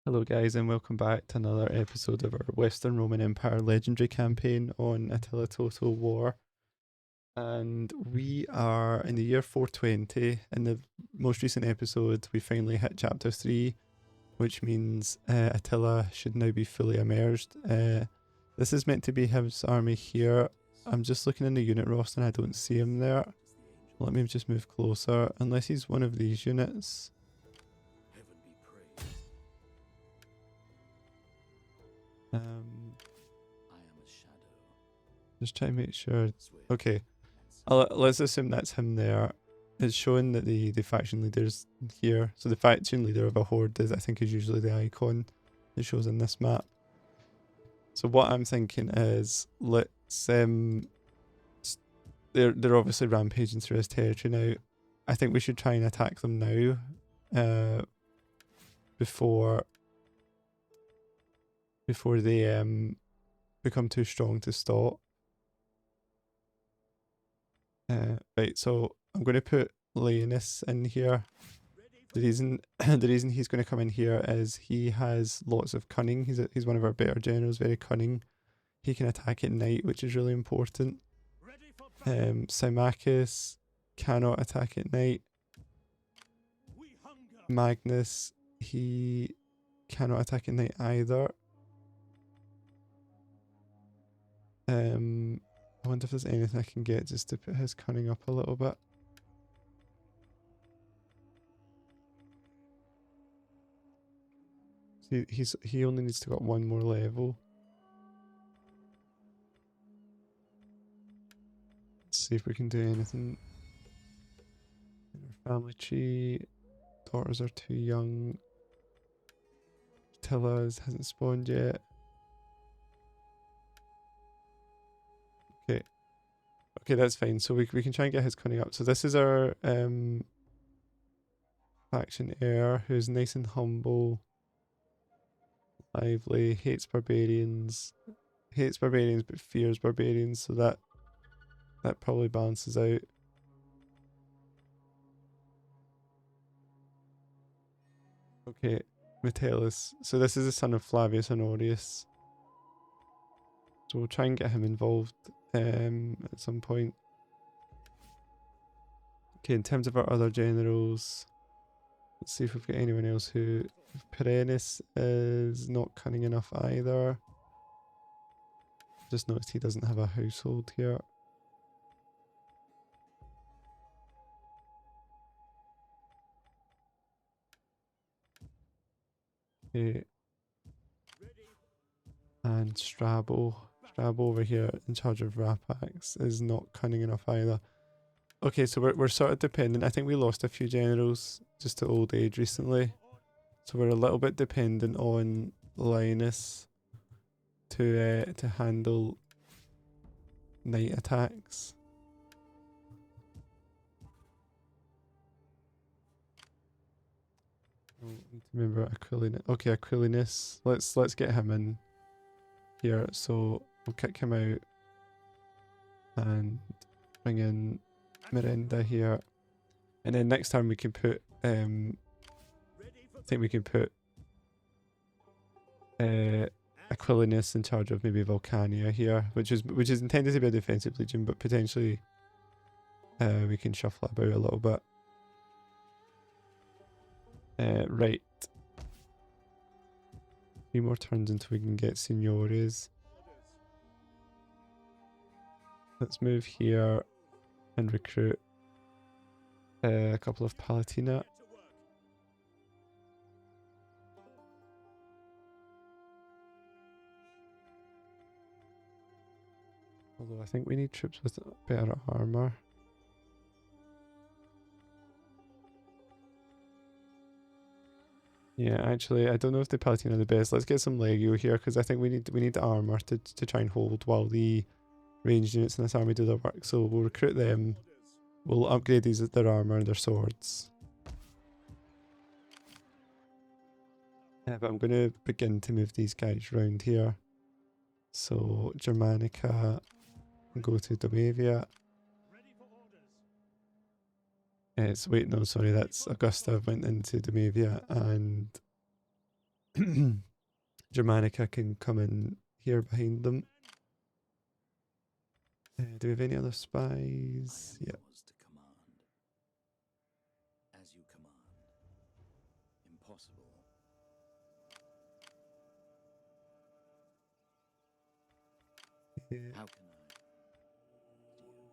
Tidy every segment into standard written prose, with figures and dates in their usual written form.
Hello guys and welcome back to another episode of our Western Roman Empire Legendary campaign on Attila Total War. And we are in the year 420. In the most recent episode we finally hit chapter 3, which means Attila should now be fully emerged. This is meant to be his army here. I'm just looking in the unit roster and I don't see him there. Let me just move closer, unless he's one of these units. Just try to make sure. Okay, let's assume that's him there. It's showing that the faction leader's here. So the faction leader of a horde is, I think, is usually the icon it shows in this map. So what I'm thinking is, let's they're obviously rampaging through his territory now. I think we should try and attack them now, before they become too strong to stop. Right, so I'm going to put Leonis in here. The reason he's going to come in here is he has lots of cunning. He's one of our better generals, very cunning. He can attack at night, which is really important. Symmachus cannot attack at night. Magnus, he cannot attack at night either. I wonder if there's anything I can get just to put his cunning up a little bit. See, he only needs to go up one more level. Let's see if we can do anything. In our family tree, daughters are too young. Attila hasn't spawned yet. Okay, that's fine. So we can try and get his cunning up. So this is our faction heir, who's nice and humble, lively, hates barbarians but fears barbarians. So that probably balances out. Okay, Metellus. So this is the son of Flavius Honorius. So we'll try and get him involved at some point. Okay, in terms of our other generals, let's see if we've got anyone else who... Perennis is not cunning enough either. Just noticed he doesn't have a household here. Okay. And Strabo over here in charge of Rapax is not cunning enough either. Okay, so we're sort of dependent. I think we lost a few generals just to old age recently. So we're a little bit dependent on Linus to handle night attacks. Remember Aquilinus. Okay, Aquilinus. Let's get him in here. So we'll kick him out and bring in Miranda here. And then next time we can put I think we can put Aquilinus in charge of maybe Vulcania here, which is intended to be a defensive legion, but potentially we can shuffle about a little bit. Right. 3 more turns until we can get Signores. Let's move here and recruit a couple of Palatina. Although I think we need troops with better armor. Yeah, actually, I don't know if the Palatina are the best. Let's get some Legio here, because I think we need armor to try and hold while the ranged units in this army do their work. So we'll recruit them. We'll upgrade their armor and their swords. Yeah, but I'm going to begin to move these guys around here. So Germanica, go to Domavia. Wait, no, sorry, that's Augusta went into Domavia, and Germanica can come in here behind them. Do we have any other spies? Yeah. To command. As you command. Impossible. Yeah. How can I?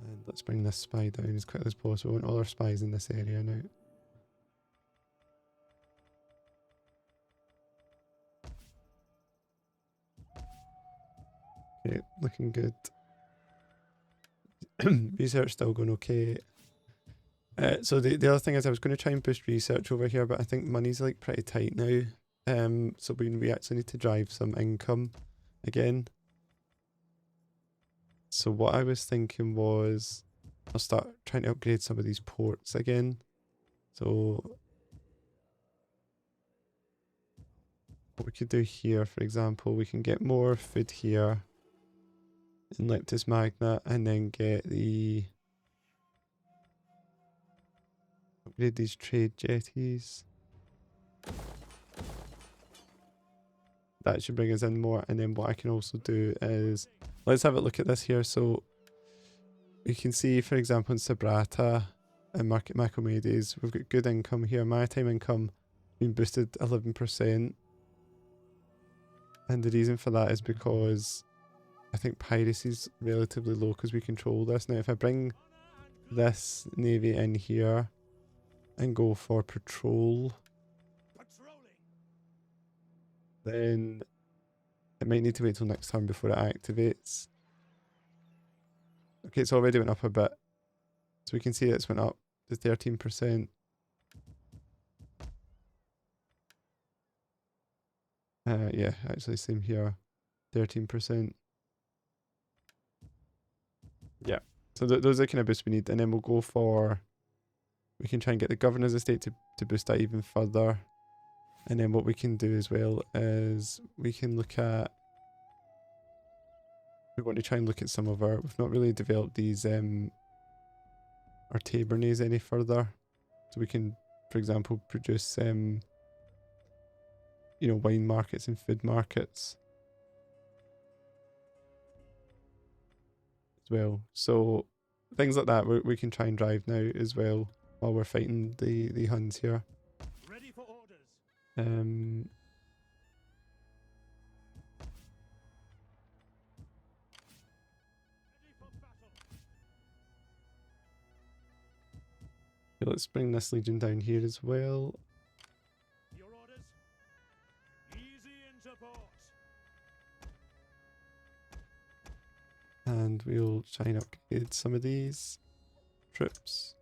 And let's bring this spy down as quickly as possible. We want all our spies in this area now. Okay, looking good. Research still going okay. So the other thing is I was going to try and boost research over here, but I think money's like pretty tight now. So we actually need to drive some income again. So what I was thinking was I'll start trying to upgrade some of these ports again. So what we could do here, for example, we can get more food here in Leptis Magna and then get the upgrade these trade jetties. That should bring us in more, and then what I can also do is let's have a look at this here. So we can see, for example, in Sabrata and Market Macromedes, we've got good income here. Maritime income being boosted 11%. And the reason for that is because I think piracy is relatively low because we control this. Now, if I bring this navy in here and go for patrol, then it might need to wait till next time before it activates. Okay, it's already went up a bit. So we can see it's went up to 13%. Yeah, actually same here. 13%. Yeah. So those are the kind of boosts we need. And then we'll go for... We can try and get the governor's estate to boost that even further. And then what we can do as well is we can look at... We want to try and look at some of our... We've not really developed these... our tabernaes any further. So we can, for example, produce... you know, wine markets and food markets. As well. So things like that we can try and drive now as well while we're fighting the Huns here. Ready for orders. Ready for battle. Okay, let's bring this legion down here as well. Your orders. Easy into port. And we'll try and upgrade some of these troops.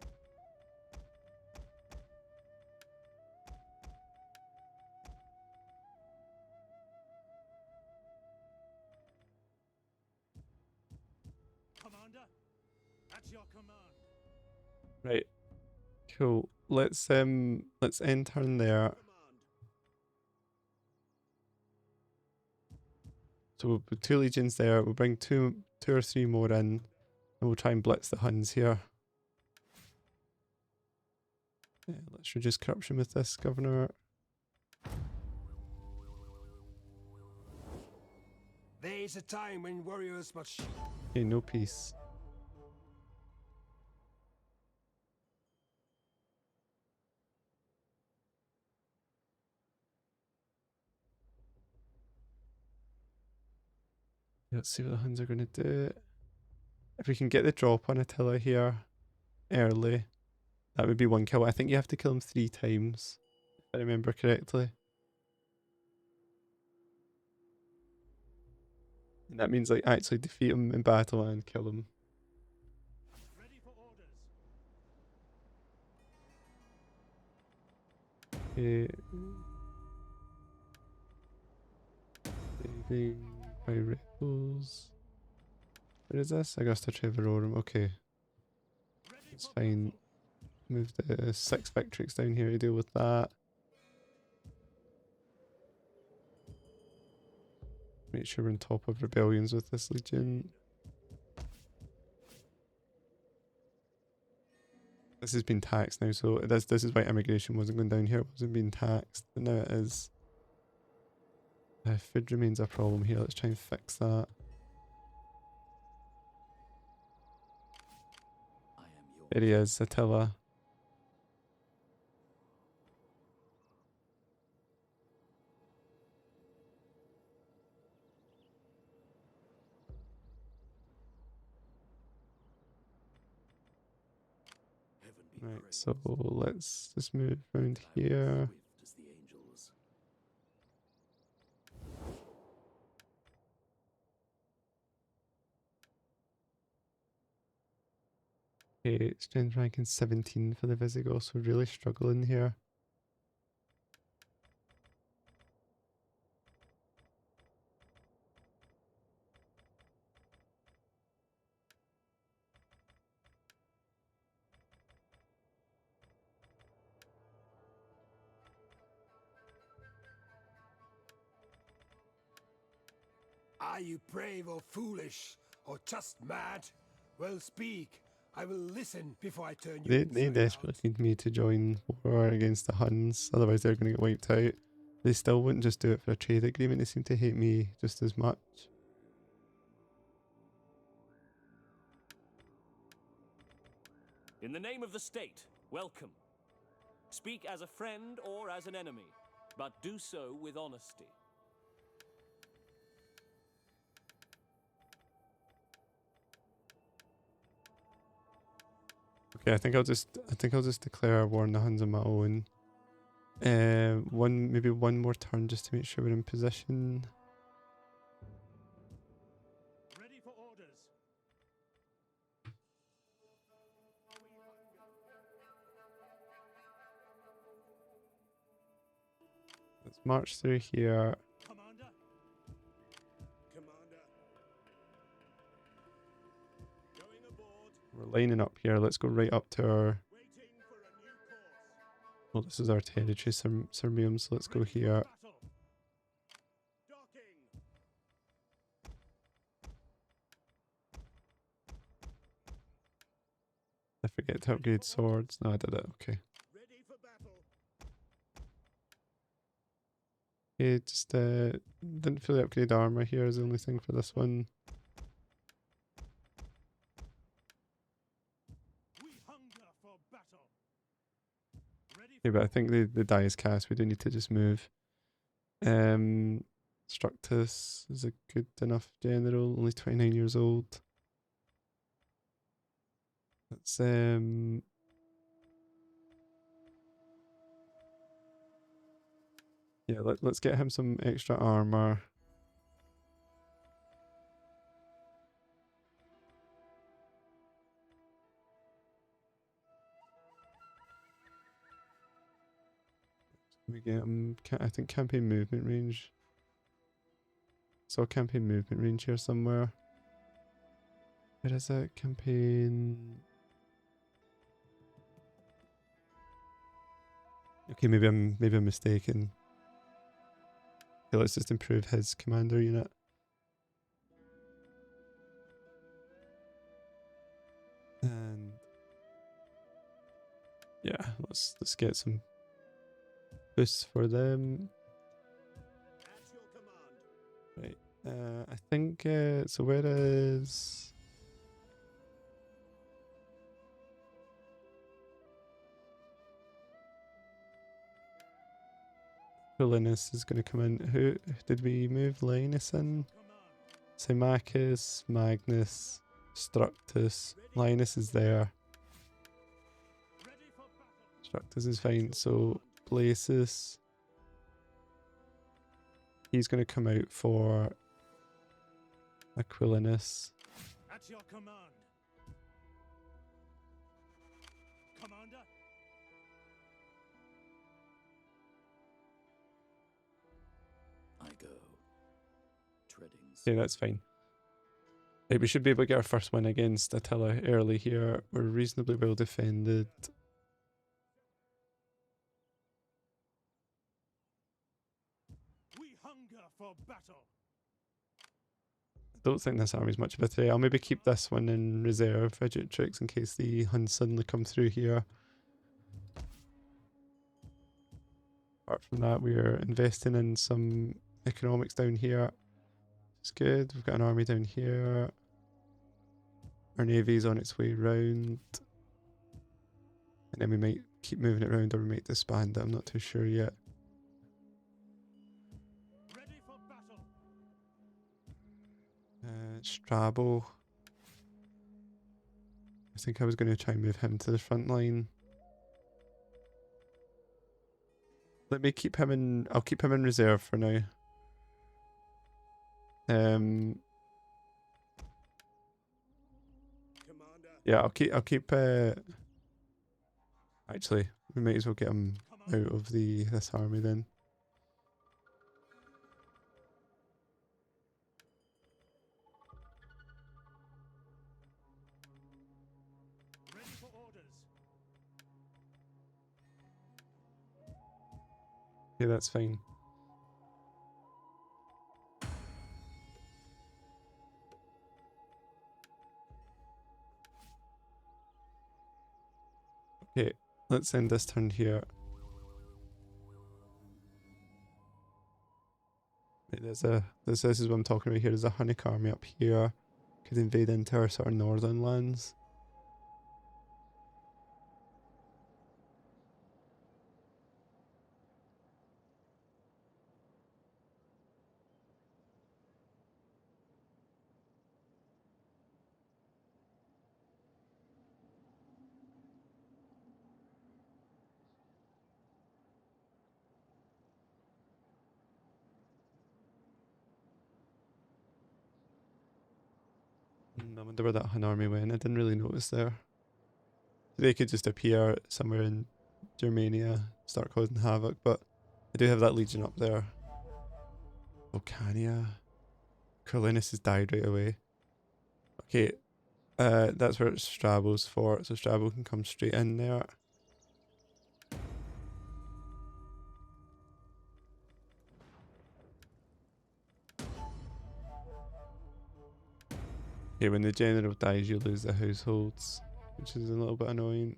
Commander, at your command. Right. Cool. Let's end turn there. So we'll put 2 legions there. We'll bring two or three more in, and we'll try and blitz the Huns here. Yeah, let's reduce corruption with this governor. There is a time when warriors must... Okay, no peace. Let's see what the Huns are going to do. If we can get the drop on Attila here early, that would be 1 kill. I think you have to kill him 3 times, if I remember correctly. And that means like actually defeat him in battle and kill him. Ready for orders. Okay. Saving by rebels. Where is this? Augusta Treverorum. Okay, it's fine. Move the 6 Victrix down here to deal with that. Make sure we're on top of rebellions with this legion. This has been taxed now, so this is why immigration wasn't going down here. It wasn't being taxed, but now it is. Food remains a problem here. Let's try and fix that. I am yours. There he is, Attila. Heaven be Right, praised. so let's just move around I will here. swift as the angels. Okay, strength ranking 17 for the Visigoths. We're really struggling here. Are you brave or foolish, or just mad? Well, speak. I will listen before I turn you They inside desperately out. need me to join war against the Huns, otherwise they're going to get wiped out. They still wouldn't just do it for a trade agreement. They seem to hate me just as much. In the name of the state, welcome. Speak as a friend or as an enemy, but do so with honesty. Okay, I think I'll just declare war on the Huns on my own. Maybe one more turn just to make sure we're in position. Ready for orders. Let's march through here. Commander. Commander. Going aboard. We're lining up here. Let's go right up to our... Waiting for a new course. Well, this is our territory, Sirmium, so let's go Ready for here. battle. Docking. I forget to upgrade swords. No, I did it. Okay. Ready for battle. Okay, just didn't fully upgrade armor here is the only thing for this one. We hunger for battle. Ready Okay, for but I think the die is cast. We do need to just move. Structus is a good enough general, only 29 years old. Let's yeah, let's get him some extra armor. We get him, I think campaign movement range. Saw campaign movement range here somewhere. Where is it? Campaign. Okay, maybe I'm mistaken. Okay, let's just improve his commander unit. And yeah, let's get some boosts for them. at your command. Right. I think so where is Linus is gonna come in. Who did we move Linus in? Command. Symmachus, Magnus, Structus. Linus is there. Ready for battle. Structus is fine. So Places. He's gonna come out for Aquilinus. At your command. Commander. I go. Treading. Okay, that's fine. Right, we should be able to get our first win against Attila early here. We're reasonably well defended. We hunger for battle. I don't think this army's much of a threat. I'll maybe keep this one in reserve, Tricks, in case the Huns suddenly come through here. Apart from that, we're investing in some economics down here. It's good. We've got an army down here. Our navy's on its way round. And then we might keep moving it around or we might disband it. I'm not too sure yet. Ready for battle. Strabo. I think I was going to try and move him to the front line. Let me keep him in. I'll keep him in reserve for now. Commander. Yeah, I'll keep. Actually, we might as well get him out of this army then. Ready for orders. Yeah, that's fine. Okay, let's end this turn here. Right, this is what I'm talking about here. There's a Hunnic army up here. Could invade into our sort of northern lands. I wonder where that Hun army went. I didn't really notice there. They could just appear somewhere in Germania, start causing havoc, but I do have that legion up there. Vulcania. Corlinus has died right away. Okay, that's where Strabo's fort, so Strabo can come straight in there. Okay, when the general dies, you lose the households, which is a little bit annoying.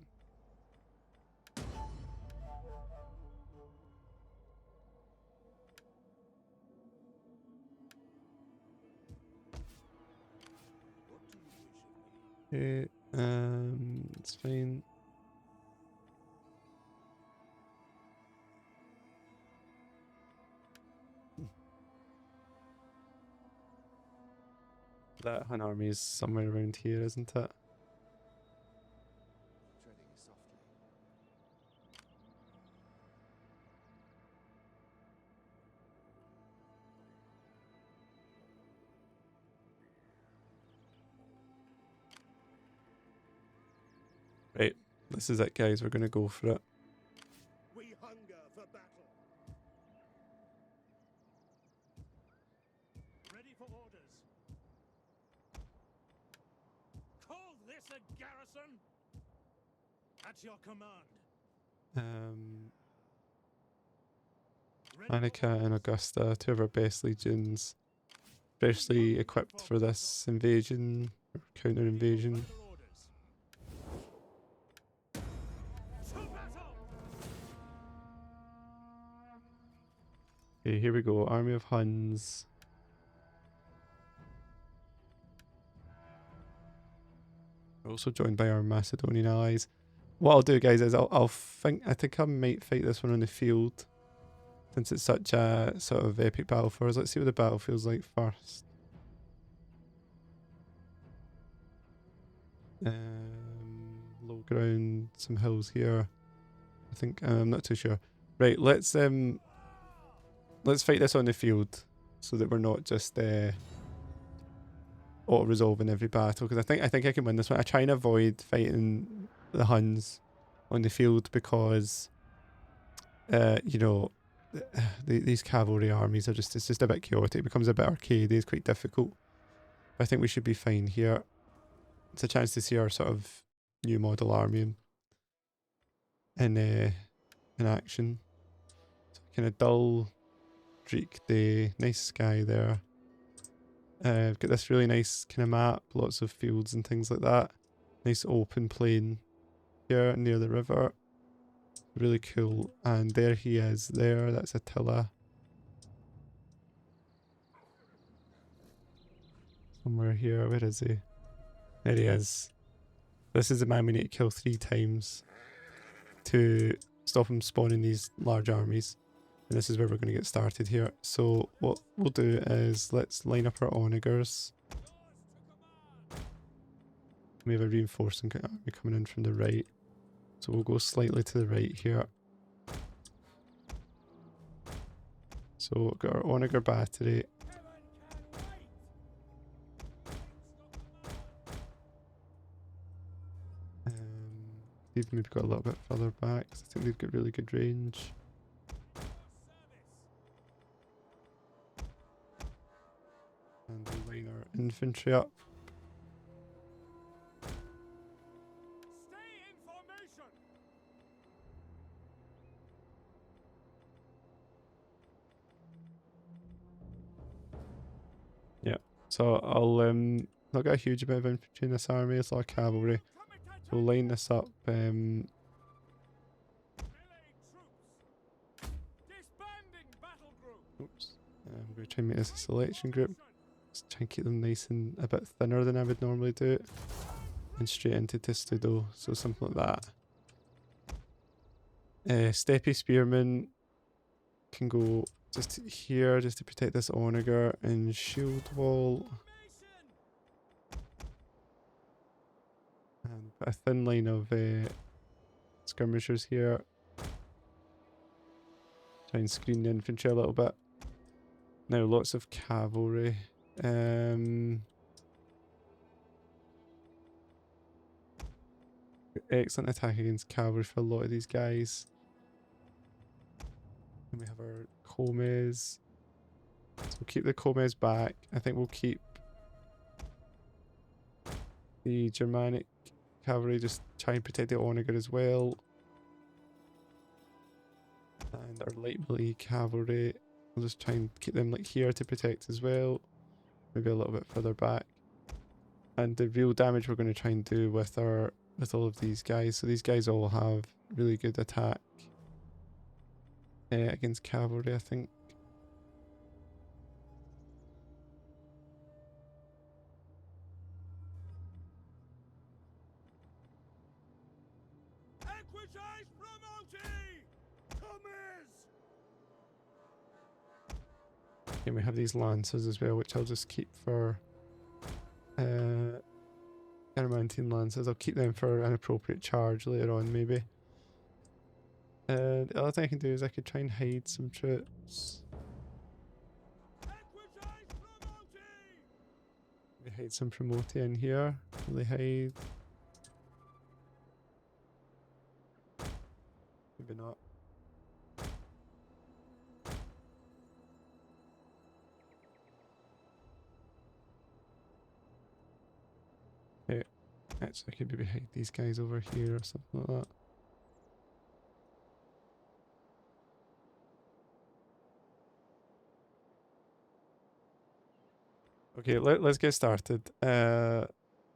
Okay, it's fine. That Hun army is somewhere around here, isn't it? Treading softly. Right, this is it, guys. We're gonna go for it. We hunger for battle. Ready for orders. Call this a garrison? At your command. Ready for Annika and orders. Augusta, two of our best legions, especially equipped for this invasion or counter invasion. Final orders. To battle! Okay, here we go. Army of Huns. We're also joined by our Macedonian allies. What I'll do, guys, is I think I might fight this one on the field, since it's such a sort of epic battle for us. Let's see what the battle feels like first. Low ground, some hills here. I think I'm not too sure. Right, let's fight this on the field, so that we're not just auto resolving every battle. Because I think I can win this one. I try and avoid fighting the Huns on the field because, you know, these cavalry armies are it's just a bit chaotic. It becomes a bit arcadey. It's quite difficult. But I think we should be fine here. It's a chance to see our sort of new model army in action. So kind of dull streak day, nice sky there. I've got this really nice kind of map, lots of fields and things like that. Nice open plain here near the river. Really cool. And there he is there, that's Attila. somewhere here. Where is he? There he is. This is the man we need to kill 3 times to stop him spawning these large armies. And this is where we're going to get started here. So what we'll do is let's line up our onagers. We have a reinforcing army coming in from the right. So we'll go slightly to the right here. So we've got our onager battery. They've maybe got a little bit further back, 'cause I think they've got really good range. And we'll line our infantry up. Stay in formation. So I'll not got a huge amount of infantry in this army, it's a lot of cavalry. So we'll line this up. Melee troops. Disbanding battle group. Oops. I'm going to try and make this a selection group. Just try and keep them nice and a bit thinner than I would normally do it. And straight into Testudo, so something like that. Steppy Spearmen can go just here, just to protect this onager, and shield wall. And put a thin line of skirmishers here. Try and screen the infantry a little bit. Now lots of cavalry. Excellent attack against cavalry for a lot of these guys. And we have our Comes. So we'll keep the Comes back. I think we'll keep the Germanic cavalry, just try and protect the onager as well. And our light melee cavalry, we'll just try and keep them like here to protect as well. Maybe a little bit further back. And the real damage we're going to try and do with all of these guys. So these guys all have really good attack against cavalry, I think. Equitize promoti. Commies. And we have these lancers as well, which I'll just keep for Adamantine lancers. I'll keep them for an appropriate charge later on, maybe. The other thing I can do is I could try and hide some troops. Equitize promoti. Maybe hide some Promoti in here. Will they hide? Maybe not. Okay, actually I could maybe hide these guys over here or something like that. Okay, let's get started.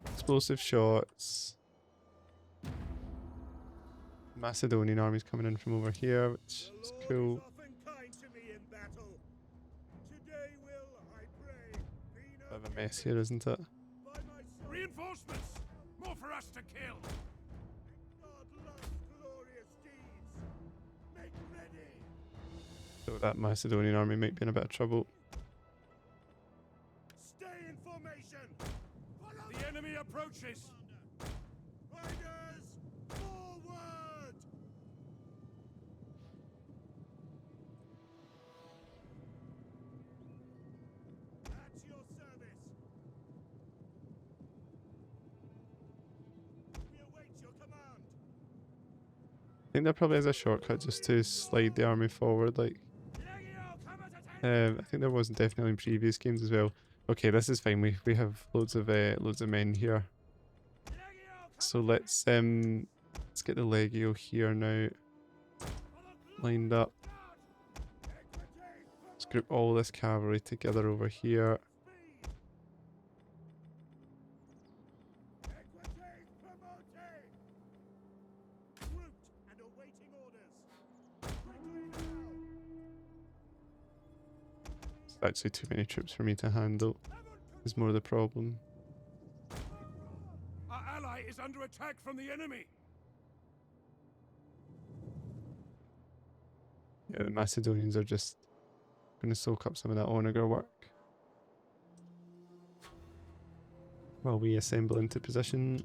Explosive shots. Macedonian armies coming in from over here, which is cool. Often kind to me in battle. Today will, I pray, be no Bit of a mess here, isn't it? by my sword. Reinforcements! More for us to kill! God loves glorious deeds. Make ready! So that Macedonian army might be in a bit of trouble. Stay in formation! The enemy approaches! Riders, forward! At your service! We await your command! I think there probably is a shortcut just to slide the army forward, like Legio, come at attention! I think there was definitely in previous games as well. Okay, this is fine. We have loads of men here. So let's get the Legio here now lined up. Let's group all this cavalry together over here. It's actually too many troops for me to handle. is more the problem. Our ally is under attack from the enemy. Yeah, the Macedonians are just going to soak up some of that onager work. While we assemble into position.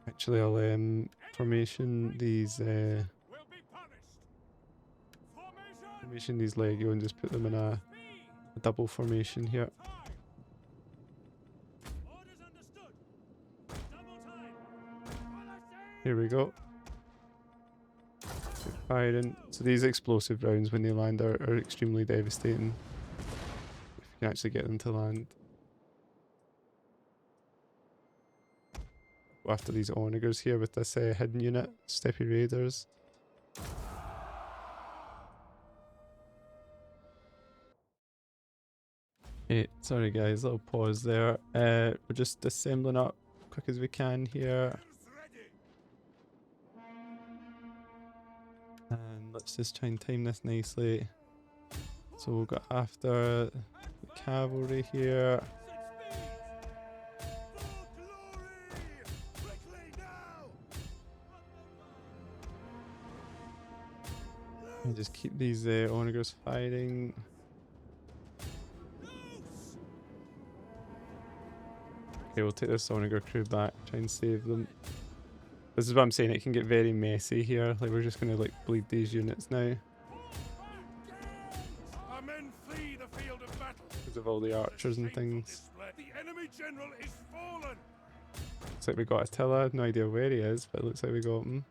Actually, I'll formation these Will be punished. Formation. formation these Legio and just put them in a double formation here. Orders understood. Double time. Here we go. Keep firing. So these explosive rounds when they land are extremely devastating. If you can actually get them to land. Go after these onagers here with this hidden unit, Steppe Raiders. Hey, sorry guys, little pause there. We're just assembling up quick as we can here. And let's just try and time this nicely. So we'll go after the cavalry here. And just keep these onagers fighting. Okay, we'll take this onager crew back, try and save them. This is what I'm saying, it can get very messy here. Like, we're just gonna like bleed these units now. Our men flee the field of battle. Because of all the archers and things. The enemy general is fallen. Looks like we got Attila, no idea where he is, but it looks like we got him.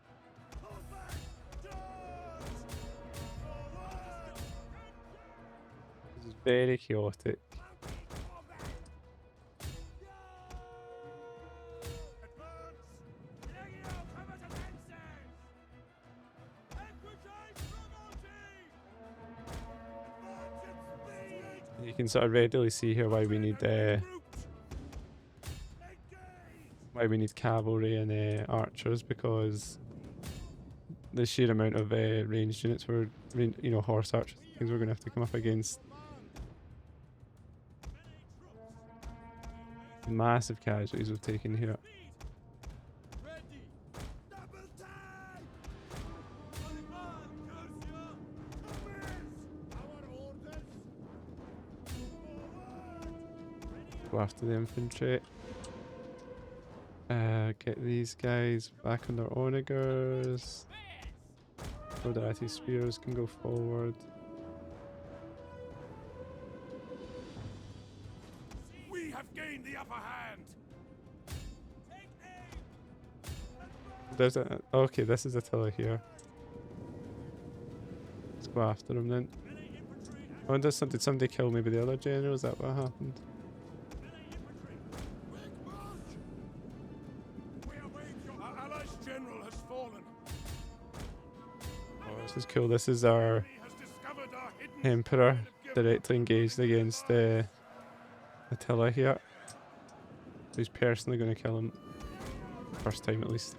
This is very chaotic. You can sort of readily see here why we need cavalry and archers, because the sheer amount of ranged units horse archers, things we're going to have to come up against. Massive casualties we've taken here. Go after the infantry. Get these guys back on their onagers. So that these spears can go forward. We have gained the upper hand. There's a okay. This is Attila here. Let's go after him then. I wonder, did somebody kill maybe the other general? Is that what happened? Our allies' general has fallen. Oh, this is cool. This is our He has discovered our hidden emperor directly engaged against Attila here. He's personally going to kill him. First time at least.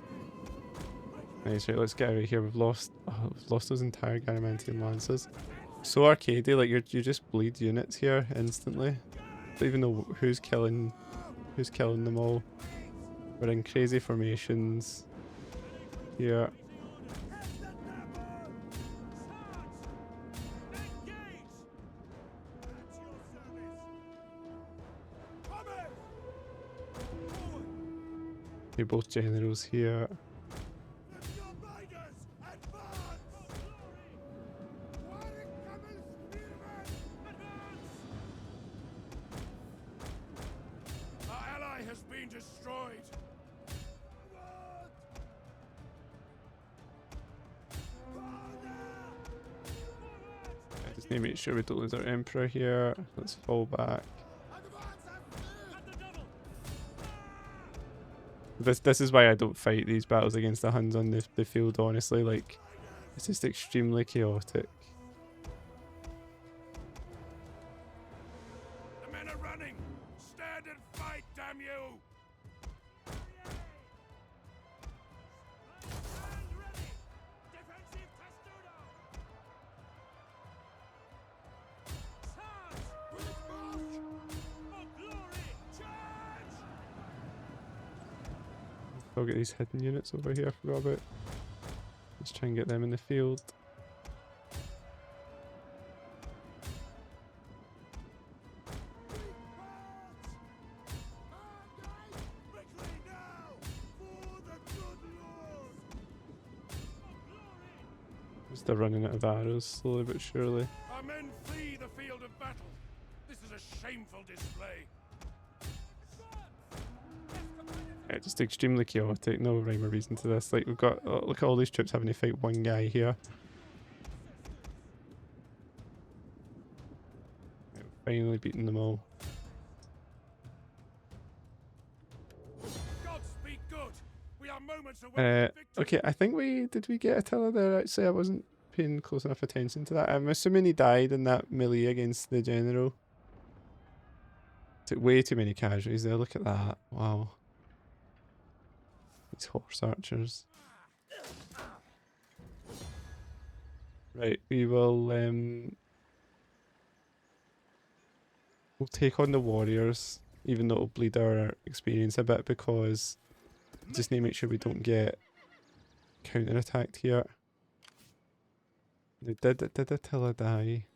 Nice, right, let's get out of here. We've lost those entire Garamantian lances. So arcadey, like you just bleed units here instantly. Don't even know who's killing them all. We're in crazy formations here. Okay, both generals here. Our ally has been destroyed. I just need to make sure we don't lose our emperor here. Let's fall back. This is why I don't fight these battles against the Huns on the field, honestly. Like, it's just extremely chaotic. The men men are running! Stand and fight, damn you! Stand ready! Defensive testudo! Charge! For glory! Charge! I'll get these hidden units over here I forgot about. Let's try and get them in the field. Quickly now! For the good Lord! They're running out of arrows slowly but surely. Our men flee the field of battle. This is a shameful display. Yeah, just extremely chaotic, no rhyme or reason to this. Like, we've got, look at all these troops having to fight one guy here. Yeah, finally beating them all. God speak good. We are moments away from victory. Okay, I think did we get Attila there actually? I wasn't paying close enough attention to that. I'm assuming he died in that melee against the general. Took way too many casualties there, look at that. Wow. These horse archers. Right, we will we'll take on the warriors, even though it'll bleed our experience a bit because just need to make sure we don't get counter-attacked here. Now, did Attila die?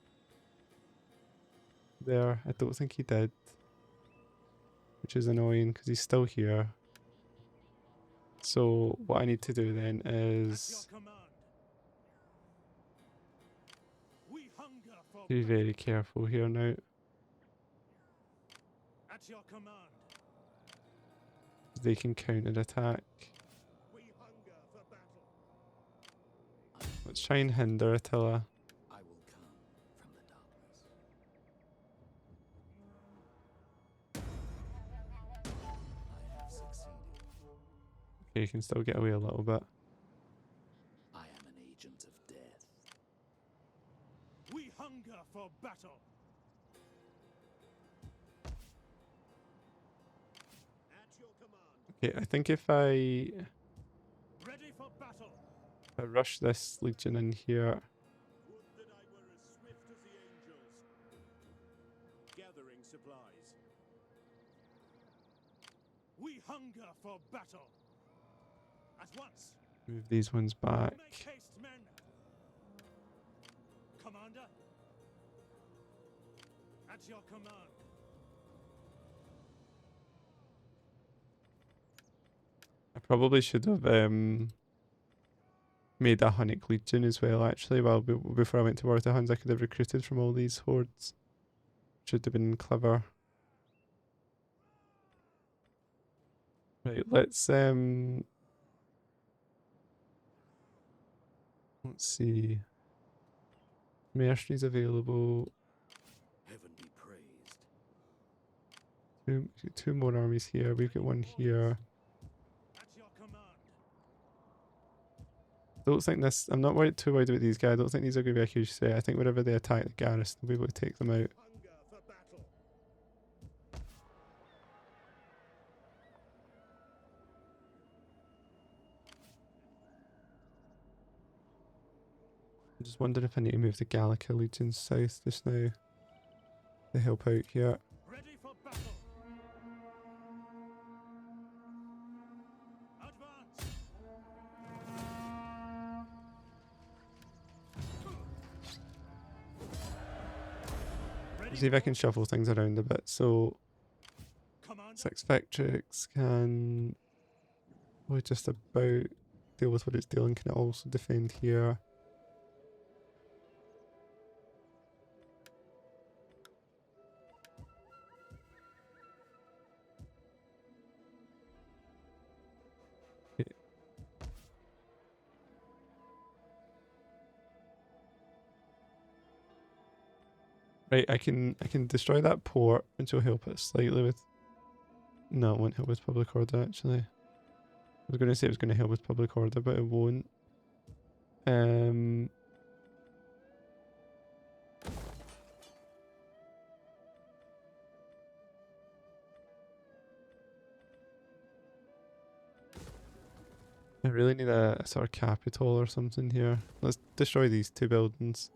There, I don't think he did. Which is annoying because he's still here. So what I need to do then is be very careful here now. At your command. They can counter attack. We hunger for battle. Let's try and hinder Attila. I will come from the darkness. I have succeeded. Okay, you can still get away a little bit. I am an agent of death. We hunger for battle. At your command. Okay, I think if I Ready for battle. rush this legion in here, Would that I were as swift as the angels. Gathering supplies. We hunger for battle. At once. move these ones back. Make haste, men. Commander. At your command. I probably should have made a Hunnic Legion as well actually, before I went to war with the Huns I could have recruited from all these hordes. Should have been clever. Right, let's see. Mercenaries available. Heaven be praised. Two more armies here. We've got one here. At your command. Don't think this. I'm not too worried about these guys. I don't think these are going to be a huge threat. I think whenever they attack the garrison, we'll be able to take them out. Hunger for battle. I'm just wondering if I need to move the Gallica Legion south just now to help out here. Ready for battle. Advance. Ready See if I can shuffle things around a bit. So Commander. 6 Vectrix can just about deal with what it's dealing. Can it also defend here? Right, I can destroy that port, which will help it slightly with. No, it won't help with public order actually. I was going to say it was going to help with public order, but it won't. really need a sort of capital or something here. Let's destroy these two buildings.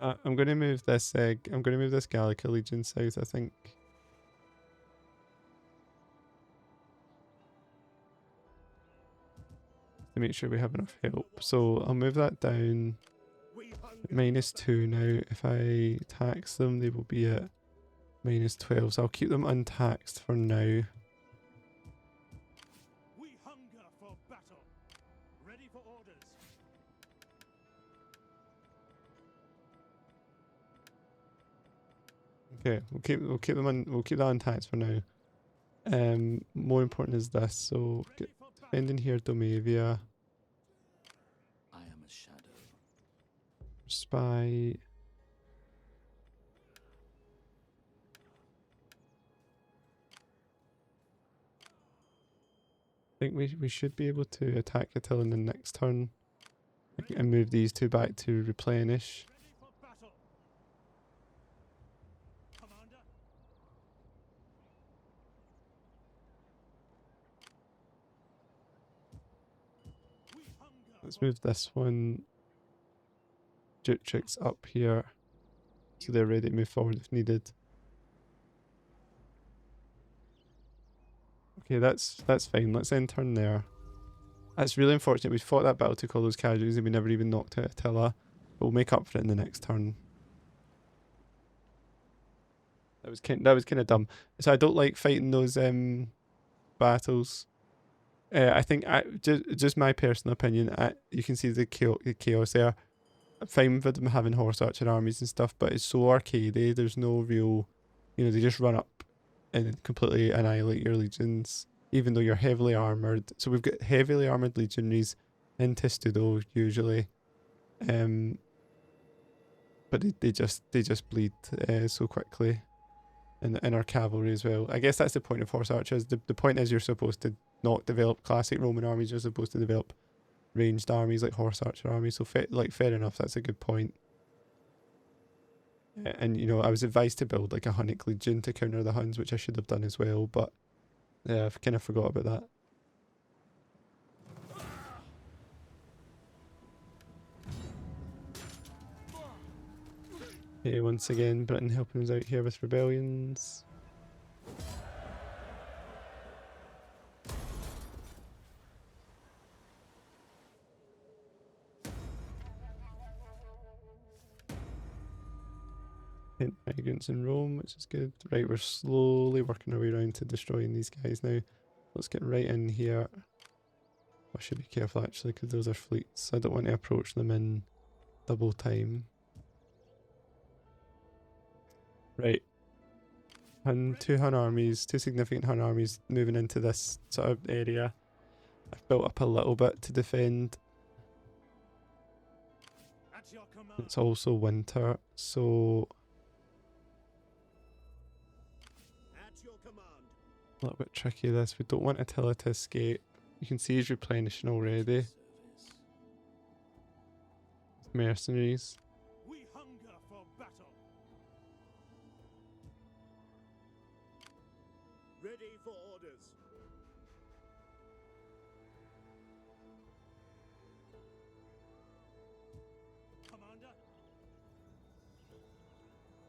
I'm going to move this. I'm going to move this Gallica Legion south, I think. To make sure we have enough help. So I'll move that down. -2 now. If I tax them, they will be at -12. So I'll keep them untaxed for now. We hunger for battle. Ready for orders. Okay, we'll keep that untaxed for now. More important is this. So defending here, Domavia, I am a shadow. spy. I think we should be able to attack Attila in the next turn and move these two back to replenish. Ready for battle. Commander. We hunger. Let's move this one. Dutrix up here, so they're ready to move forward if needed. Okay, that's fine. Let's end turn there. That's really unfortunate. We fought that battle, took all those casualties, and we never even knocked out Attila. But we'll make up for it in the next turn. That was kind of dumb. So I don't like fighting those battles. I think just my personal opinion. You can see the chaos there. I'm fine with them having horse archer armies and stuff, but it's so arcadey. There's no real, they just run up and completely annihilate your legions, even though you're heavily armoured. So we've got heavily armoured legionaries in Testudo usually, but they just bleed so quickly, and our cavalry as well. I guess that's the point of horse archers. The point is you're supposed to not develop classic Roman armies. You're supposed to develop ranged armies like horse archer armies. So fair enough. That's a good point. And I was advised to build like a Hunnic Legion to counter the Huns, which I should have done as well, but yeah, I've kind of forgot about that. Okay, once again, Britain helping us out here with rebellions. Migrants in Rome, which is good. Right, we're slowly working our way around to destroying these guys now. Let's get right in here. I should be careful actually, because those are fleets. I don't want to approach them in double time. Right. Two Hun armies, two significant Hun armies moving into this sort of area. I've built up a little bit to defend. At your command. It's also winter, so a little bit tricky this. We don't want Attila to escape. You can see he's replenishing already. Mercenaries. We hunger for battle. Ready for orders. Commander.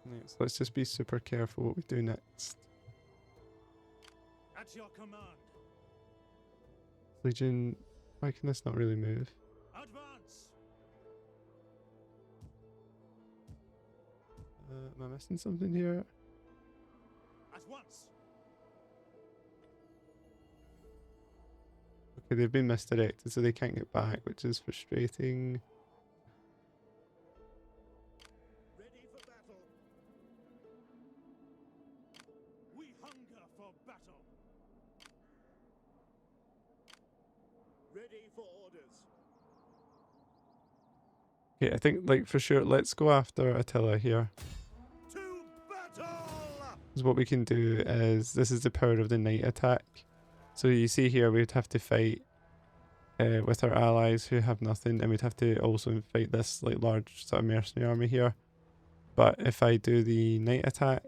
Right, so let's just be super careful what we do next. At your command. Legion, why can this not really move? Advance. Am I missing something here? At once. Okay, they've been misdirected, so they can't get back, which is frustrating. Ready for battle. We hunger for battle. Ready for orders. Okay, I think, like, for sure, let's go after Attila here. To battle! Because what we can do is, this is the power of the night attack. So you see here, we'd have to fight with our allies who have nothing, and we'd have to also fight this like large sort of mercenary army here. But if I do the night attack,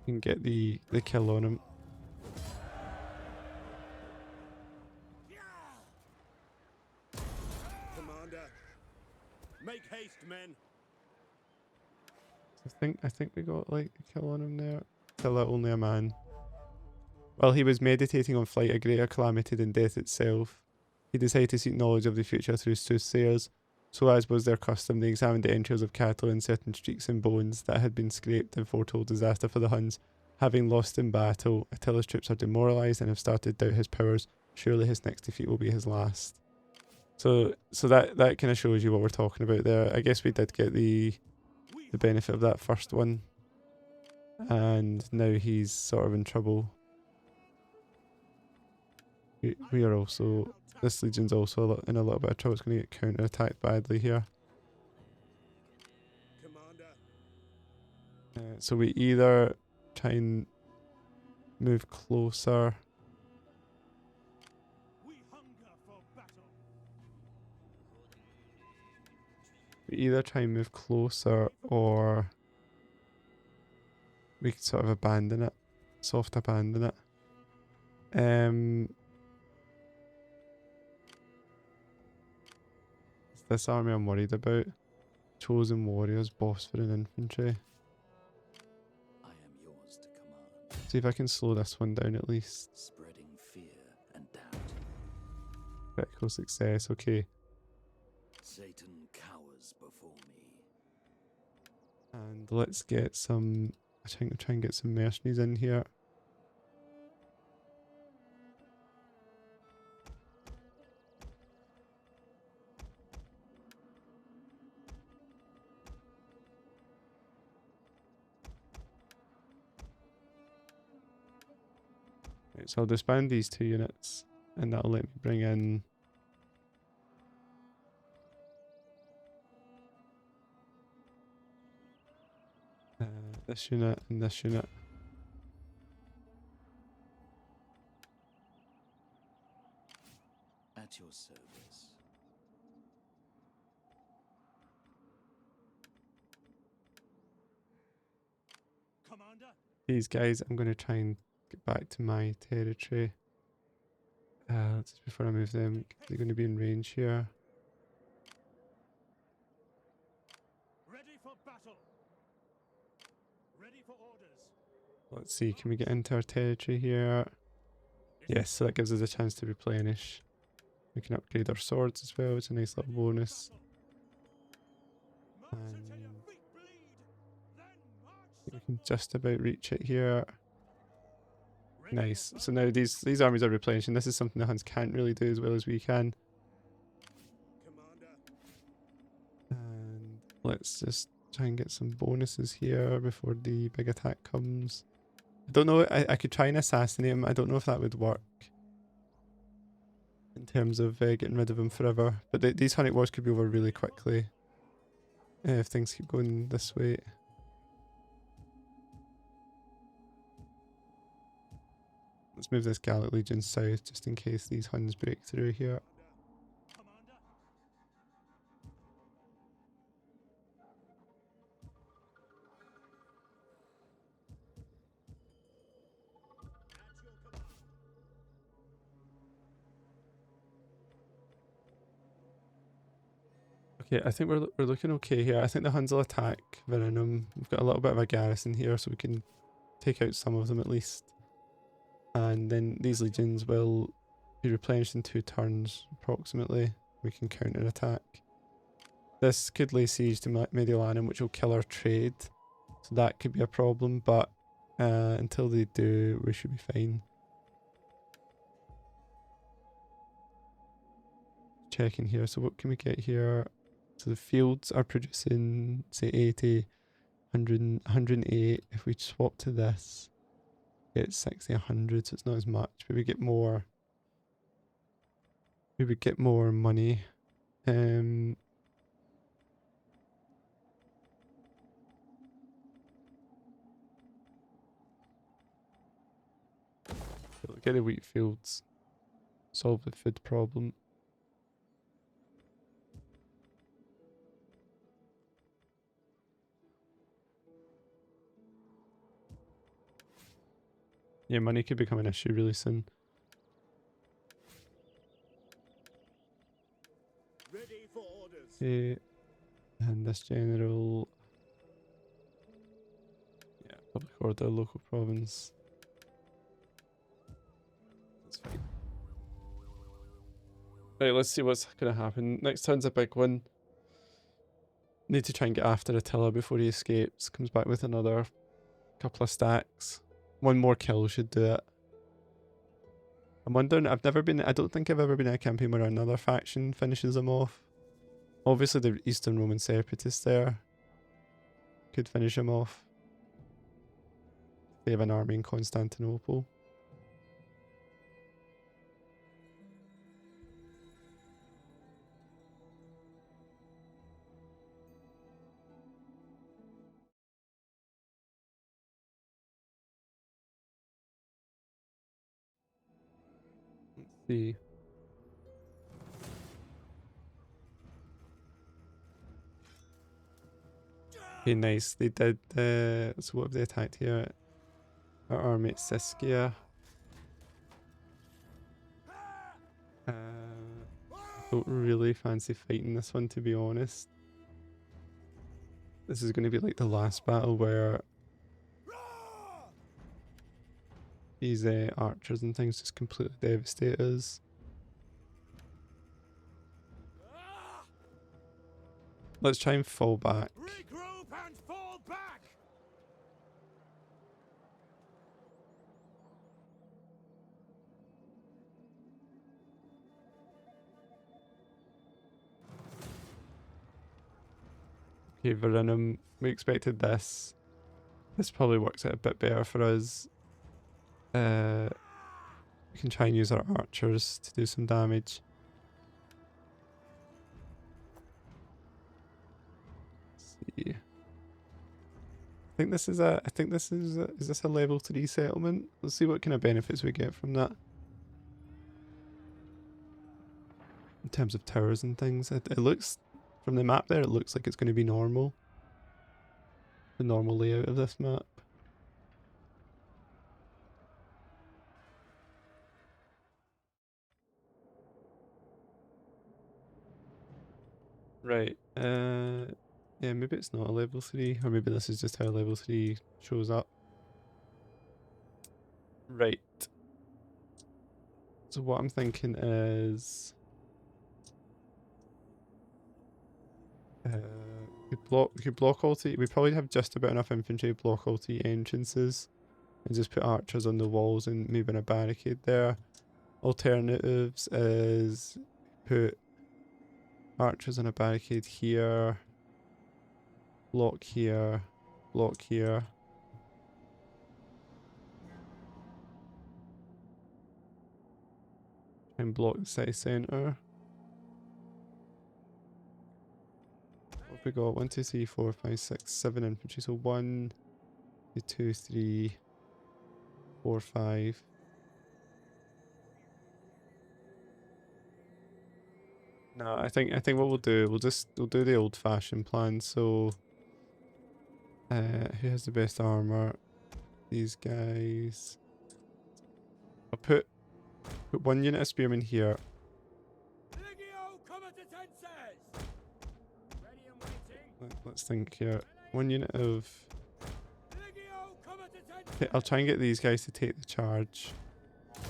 you can get the kill on him. Commander, make haste, men. I think we got like a kill on him there. Attila, only a man. While he was meditating on flight, a greater calamity than death itself, he decided to seek knowledge of the future through soothsayers. So as was their custom, they examined the entrails of cattle and certain streaks and bones that had been scraped and foretold disaster for the Huns. Having lost in battle, Attila's troops are demoralised and have started to doubt his powers. Surely his next defeat will be his last. So that kind of shows you what we're talking about there. I guess we did get the benefit of that first one. And now he's sort of in trouble. We are also... This legion's also in a little bit of trouble. It's going to get counter-attacked badly here. So we either try and move closer. We either try and move closer, or we could sort of abandon it. Soft abandon it. This army I'm worried about. Chosen warriors, boss for an infantry. I am yours to command. See if I can slow this one down at least. Spreading fear and doubt. Critical success, okay. Satan cowers before me. And let's get some... I think I'll try and get some mercenaries in here. Right, so I'll disband these 2 units, and that'll let me bring in... this unit and this unit. At your service. Commander, These guys, I'm going to try and get back to my territory. Just before I move them, they're going to be in range here. ready for battle. Ready for orders. Let's see, can we get into our territory here? Yes, so that gives us a chance to replenish. We can upgrade our swords as well, it's a nice little bonus. March And until your feet bleed. Then march. we can just about reach it here. Ready Nice. for So now these armies are replenishing. This is something the Huns can't really do as well as we can. Commander, And let's just try and get some bonuses here before the big attack comes. I don't know, I could try and assassinate him. I don't know if that would work in terms of getting rid of him forever. But these Hunnic wars could be over really quickly if things keep going this way. Let's move this Gallic Legion south just in case these Huns break through here. commander. At your command. Okay, I think we're looking okay here. I think the Huns will attack Verenum. We've got a little bit of a garrison here, so we can take out some of them at least. And then these legions will be replenished in 2 turns, approximately. We can counter attack. This could lay siege to Mediolanum, which will kill our trade. So that could be a problem, but until they do, we should be fine. Checking here, so what can we get here? So the fields are producing, say, 80, 100, 108. If we swap to this, get 60, 100, so it's not as much, but we get more. We would get more money. Get the wheat fields. solve the food problem. Yeah, money could become an issue really soon. Ready for orders. Okay, and this general. Yeah, public order, local province. That's fine. Right, let's see what's gonna happen. Next turn's a big one. Need to try and get after Attila before he escapes. Comes back with another couple of stacks. One more kill should do it. I'm wondering, I don't think I've ever been in a campaign where another faction finishes them off. Obviously the Eastern Roman separatists there could finish him off. They have an army in Constantinople. Let's see. Okay, nice. They did, so what have they attacked here? Our army at Siskia. Don't really fancy fighting this one, to be honest. This is going to be like the last battle where these archers and things just completely devastate us. Let's try and fall back. Regroup and fall back. Okay, Verenum, we expected this. This probably works out a bit better for us. We can try and use our archers to do some damage. Let's see. Is this a level 3 settlement? Let's see what kind of benefits we get from that. In terms of towers and things, it looks, from the map there, it looks like it's going to be normal. The normal layout of this map. Right, yeah, maybe it's not a level 3, or maybe this is just how level 3 shows up. Right. So what I'm thinking is... we could block all three. We probably have just about enough infantry to block all three entrances. And just put archers on the walls and maybe a barricade there. Alternatives is put archers on a barricade here. Block here. Block here. And block the city centre. What have we got? 1, 2, 3, 4, 5, 6, 7 infantry. So 1, 2, 3, 4, 5. No, I think what we'll do, we'll do the old fashioned plan. So who has the best armor? These guys. I'll put one unit of spearmen here. Legio XXX. Ready and waiting. Let's think here. One unit of... Legio XXX. I'll try and get these guys to take the charge.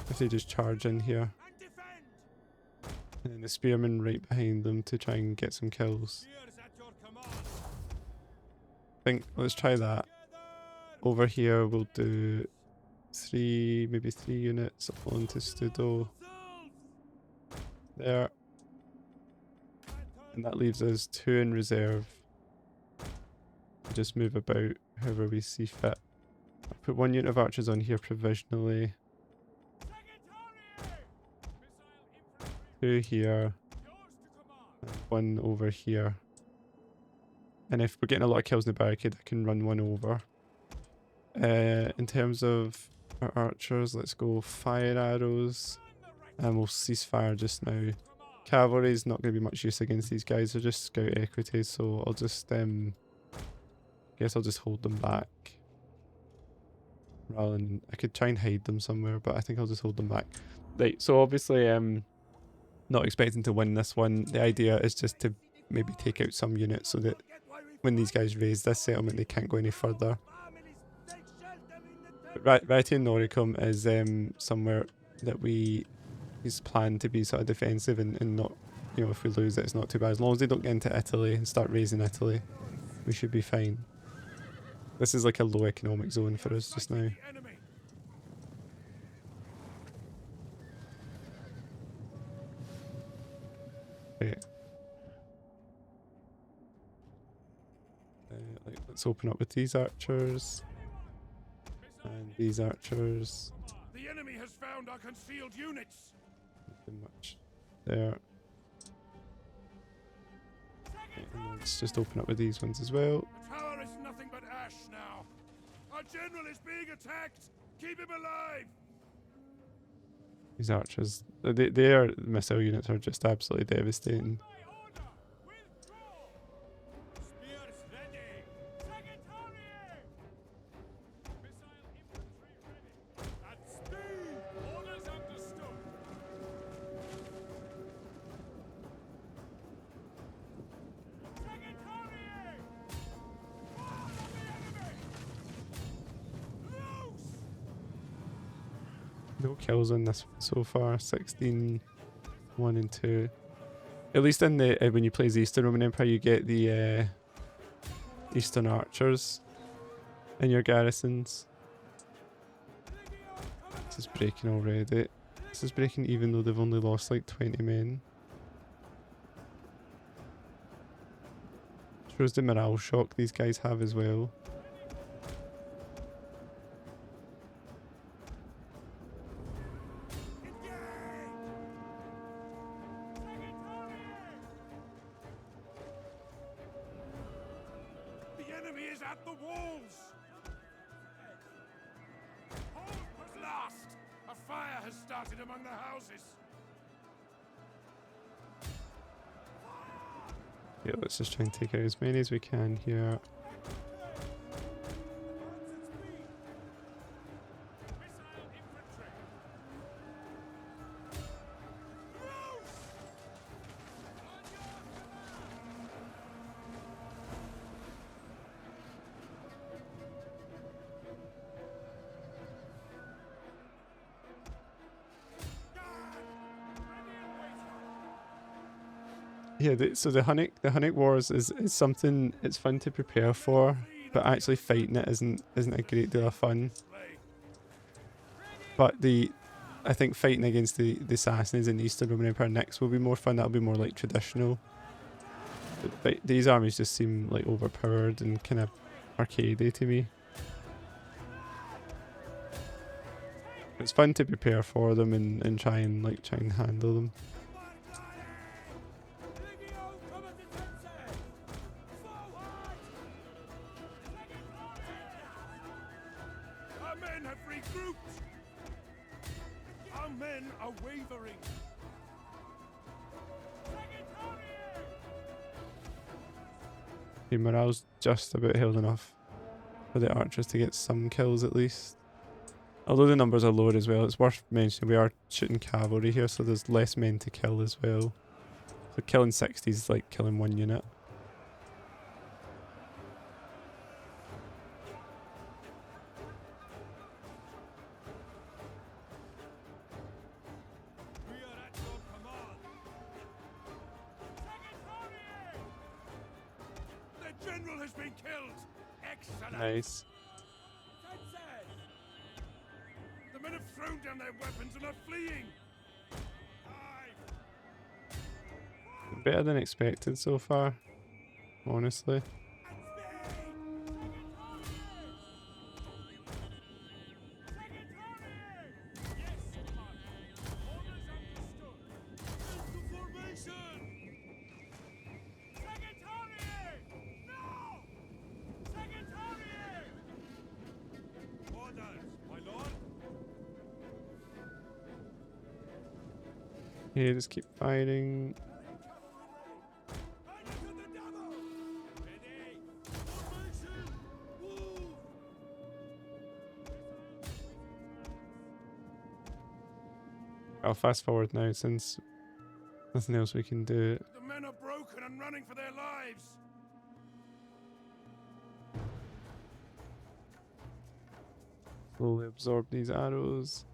If they just charge in here. And defend. And then the spearmen right behind them to try and get some kills. Here's at your command. Let's try that. Over here we'll do maybe three units onto Studo. There. And that leaves us 2 in reserve. We'll just move about however we see fit. I'll put 1 unit of archers on here provisionally. 2 here. And 1 over here. And if we're getting a lot of kills in the barricade, I can run 1 over. In terms of our archers, let's go fire arrows and we'll cease fire just now. Cavalry's not going to be much use against these guys. They're just scout equity, so I'll just guess I'll just hold them back. Rather than, I could try and hide them somewhere, but I think I'll just hold them back. Right, so obviously not expecting to win this one. The idea is just to maybe take out some units so that when these guys raise this settlement they can't go any further. But Ratian Noricum is somewhere that is planned to be sort of defensive and not, you know, if we lose it, it's not too bad. As long as they don't get into Italy and start raising Italy, we should be fine. This is like a low economic zone for us just now. Okay. Let's open up with these archers. And these archers. The enemy has found our concealed units. Nothing much there. Okay, and let's just open up with these ones as well. The tower is nothing but ash now. Our general is being attacked. Keep him alive. These archers, their missile units are just absolutely devastating. No kills on this so far. 16, 1 and 2. At least in the when you play the Eastern Roman Empire, you get the Eastern archers in your garrisons. This is breaking already. This is breaking even though they've only lost like 20 men. Shows the morale shock these guys have as well. Yeah, let's just try and take out as many as we can here. Yeah, so the Hunnic Wars is something it's fun to prepare for, but actually fighting it isn't a great deal of fun. But I think fighting against the Assassins in the Eastern Roman Empire next will be more fun. That'll be more like traditional. But these armies just seem like overpowered and kind of arcadey to me. It's fun to prepare for them and try and handle them. The morale's just about held enough for the archers to get some kills at least. Although the numbers are lower as well, it's worth mentioning we are shooting cavalry here, so there's less men to kill as well. So killing 60 is like killing one unit. Nice. The men have thrown down their weapons and are fleeing. Better than expected so far, honestly. Okay, just keep firing. I'll fast forward now since nothing else we can do. The men are broken and running for their lives. Slowly absorb these arrows.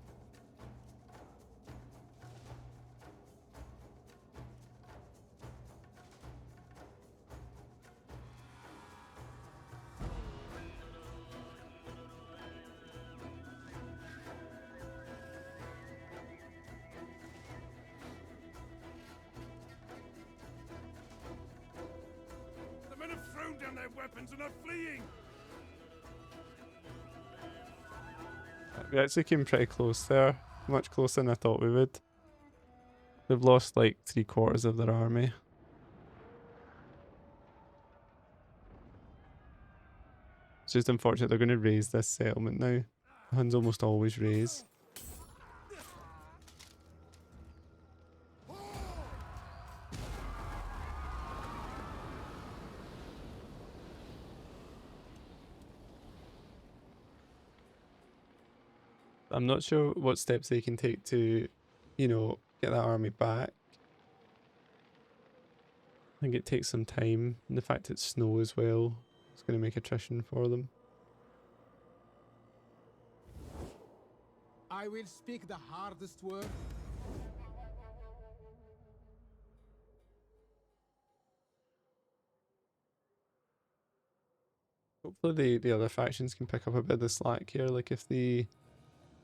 The men have thrown down their weapons and are fleeing. We actually came pretty close there. Much closer than I thought we would. They've lost like 3/4 of their army. It's just unfortunate they're going to raise this settlement now. The Huns almost always raise. I'm not sure what steps they can take to, you know, get that army back. I think it takes some time, and the fact it's snow as well, it's going to make attrition for them. I will speak the hardest word. Hopefully the other factions can pick up a bit of the slack here, like if the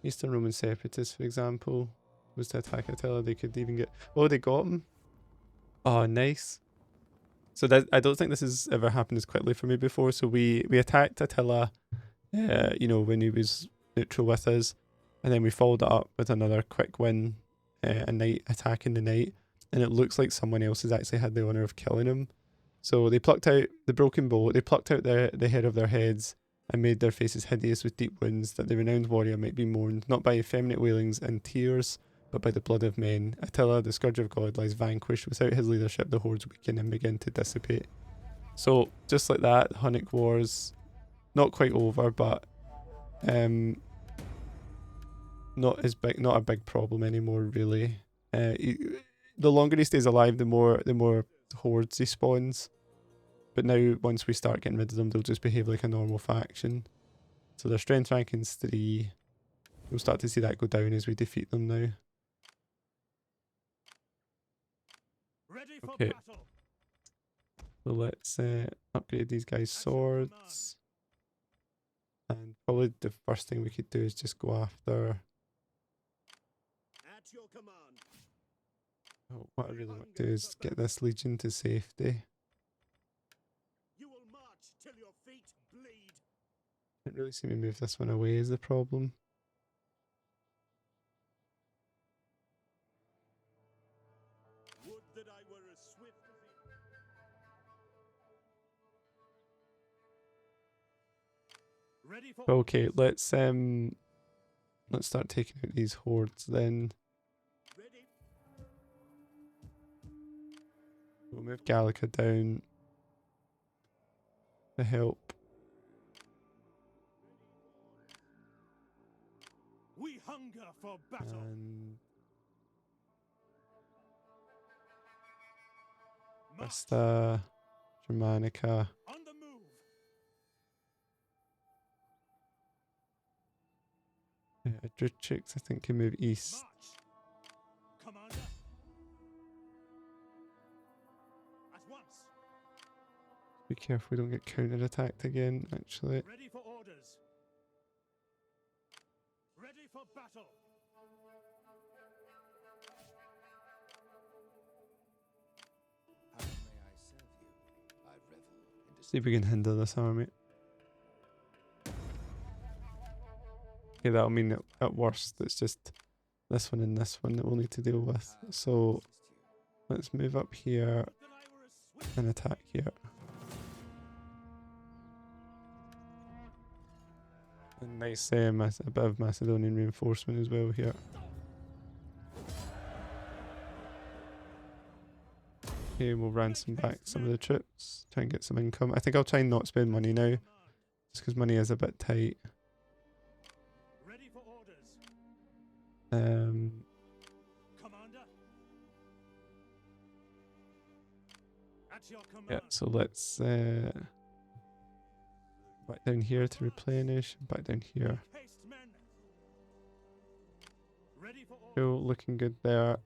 Eastern Roman Separatists, for example, was to attack Attila, they could even get... Oh, they got him! Oh, nice. So that, I don't think this has ever happened as quickly for me before. So we attacked Attila, you know, when he was neutral with us, and then we followed it up with another quick win, a night attack in the night, and it looks like someone else has actually had the honour of killing him. So they plucked out the broken bow, they plucked out the hair of their heads, and made their faces hideous with deep wounds, that the renowned warrior might be mourned, not by effeminate wailings and tears, but by the blood of men. Attila, the scourge of God, lies vanquished. Without his leadership, the hordes weaken and begin to dissipate. So, just like that, the Hunnic Wars, not quite over, but not as big, not a big problem anymore, really. The longer he stays alive, the more hordes he spawns. But now, once we start getting rid of them, they'll just behave like a normal faction. So their strength ranking's 3. We'll start to see that go down as we defeat them now. Ready for Okay. battle. So let's upgrade these guys' swords. And probably the first thing we could do is just go after... At your command. Oh, what I really want to do is get this legion to safety. You will march till your feet bleed. Can't really see me move this one away is the problem. Would that I were as swift as the... Ready for Okay, let's start taking out these hordes then. ready. We'll move Gallica down to help. We hunger for battle. And March. Augusta Germanica. On the move. Drutchix, I think, can move east. March. Commander. At once. Be careful we don't get counter-attacked again, actually. Ready for orders. Ready for battle. How may I serve you? I revel in See if we can hinder this army. Okay, that'll mean that at worst it's just this one and this one that we'll need to deal with. So let's move up here Would that I were as swift. and attack here. And nice a bit of Macedonian reinforcement as well here. Okay, we'll ransom back some of the troops, try and get some income. I think I'll try and not spend money now, just because money is a bit tight. Ready for orders. Um, Commander. At your command. yeah, so let's back down here to replenish, back down here. Haste, men. Ready for orders. Cool, looking good there.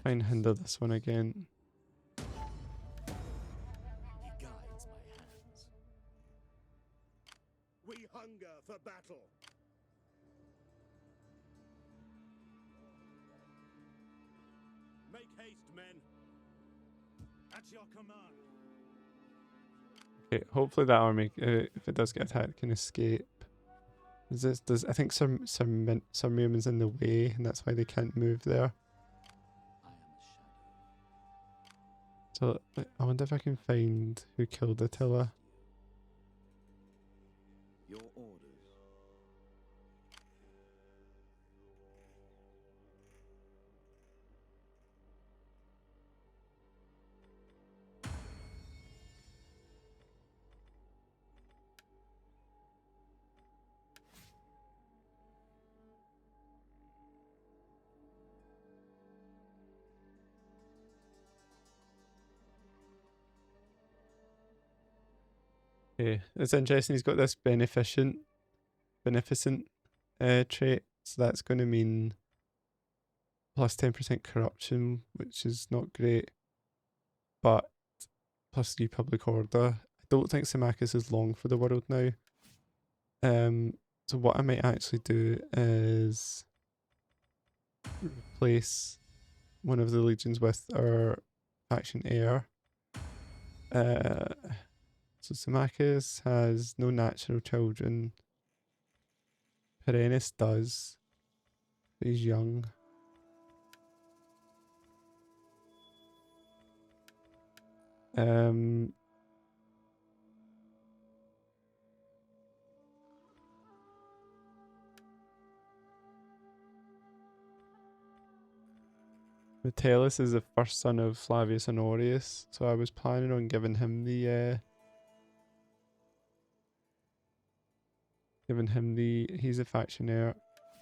Try and hinder this one again. He guides my hands. We hunger for battle. Make haste, men. At your command. Okay, hopefully that army, if it does get attacked, can escape. I think Sirmium is in the way, and that's why they can't move there. I am a shadow. So I wonder if I can find who killed Attila. Your orders. Okay, it's interesting. He's got this beneficent trait, so that's going to mean plus 10% corruption, which is not great, but plus 3 public order. I don't think Symmachus is long for the world now. So what I might actually do is replace one of the legions with our faction heir. So Symmachus has no natural children. Perennis does. He's young. Metellus is the first son of Flavius Honorius, so I was planning on giving him the he's a faction heir.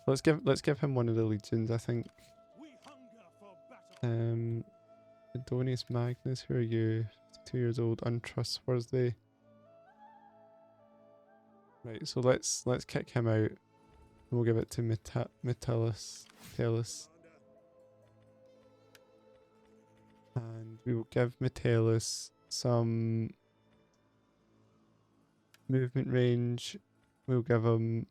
Let's give him one of the legions, I think. We hunger for battle. Adonius Magnus, who are you? 2 years old, untrustworthy. Right, so let's kick him out. We'll give it to Metellus. And we will give Metellus some movement range. We'll give him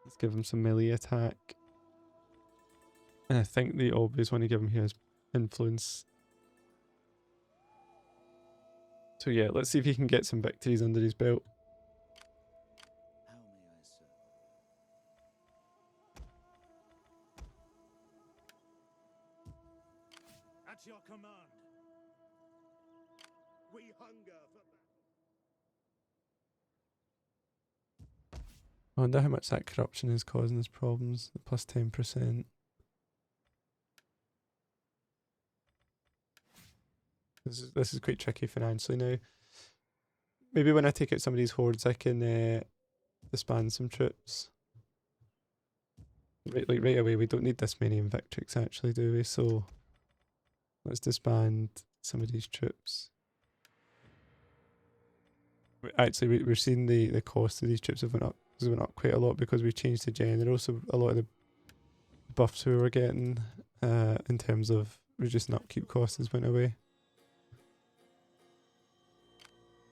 let's give him some melee attack. And I think the obvious one to give him here is influence. So yeah, let's see if he can get some victories under his belt. How may I serve? At your command. We hunger for battle. I wonder how much that corruption is causing us problems. The plus 10%. This is quite tricky financially now. Maybe when I take out some of these hordes, I can disband some troops. Right away, we don't need this many in Victrix actually, do we? So let's disband some of these troops. Actually, we're seeing the cost of these troops have went up quite a lot because we changed the general. So a lot of the buffs we were getting in terms of reducing upkeep costs has went away.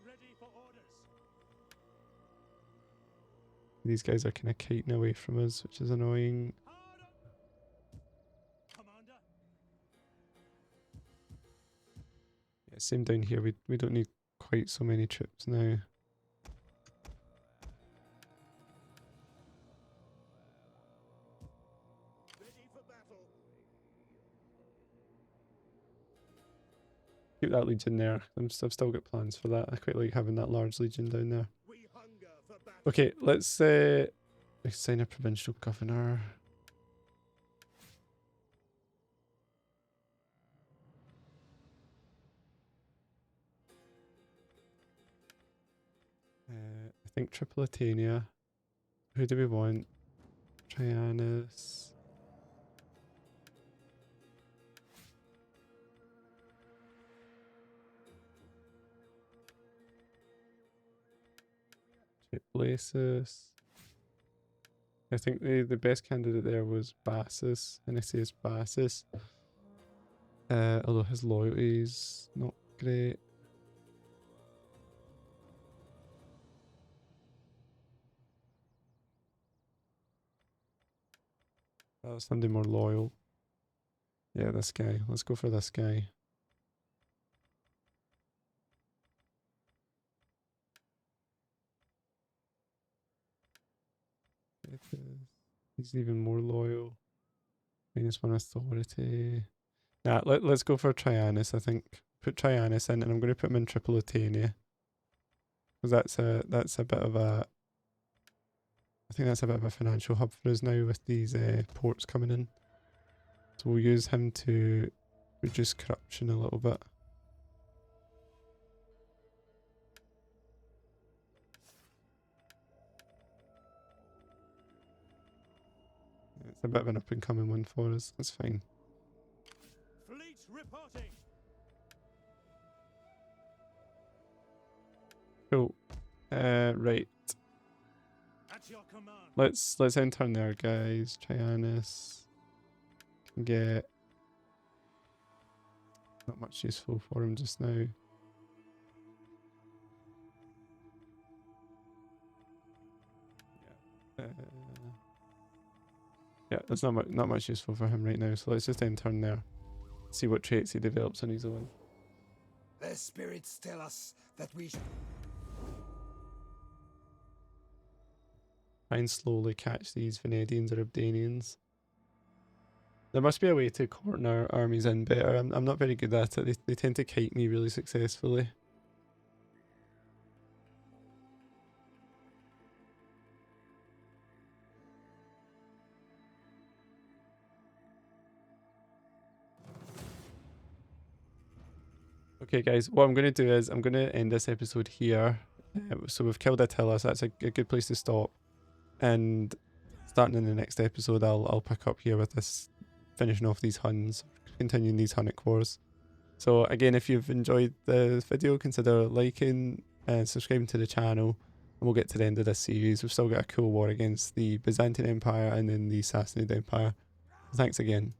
Ready for orders. These guys are kind of kiting away from us, which is annoying. Hard up. Commander. Yeah, same down here. We don't need quite so many troops now. Ready for battle. keep that legion there. I've still got plans for that. I quite like having that large legion down there. We hunger for battle. Okay, let's assign a provincial governor. I think Tripolitania. Who do we want? Trianus. Places. I think the best candidate there was Bassus, Inicius Bassus. Although his loyalty's not great. Somebody more loyal. Yeah, this guy. Let's go for this guy. He's even more loyal. -1 authority. Nah, let's go for Trianus, I think. Put Trianus in, and I'm going to put him in Tripolitania. Because that's a bit of a... I think that's a bit of a financial hub for us now with these ports coming in. So we'll use him to reduce corruption a little bit. It's a bit of an up and coming one for us. That's fine. Fleet reporting. Cool. Right. At your command. Let's enter in there, guys. Trianus. Can get not much useful for him just now. Yeah, there's not much useful for him right now. So let's just enter in there. See what traits he develops on his own. The spirits tell us that we should. Try and slowly catch these Venedians or Abdanians. There must be a way to corner armies in better. I'm not very good at it. They tend to kite me really successfully. Okay guys, what I'm going to do is I'm going to end this episode here. So we've killed Attila, so that's a good place to stop. And starting in the next episode, I'll pick up here with this, finishing off these Huns, continuing these Hunnic wars. So again, if you've enjoyed the video, consider liking and subscribing to the channel, and we'll get to the end of this series. We've still got a cool war against the Byzantine Empire and then the Sassanid Empire. Thanks again.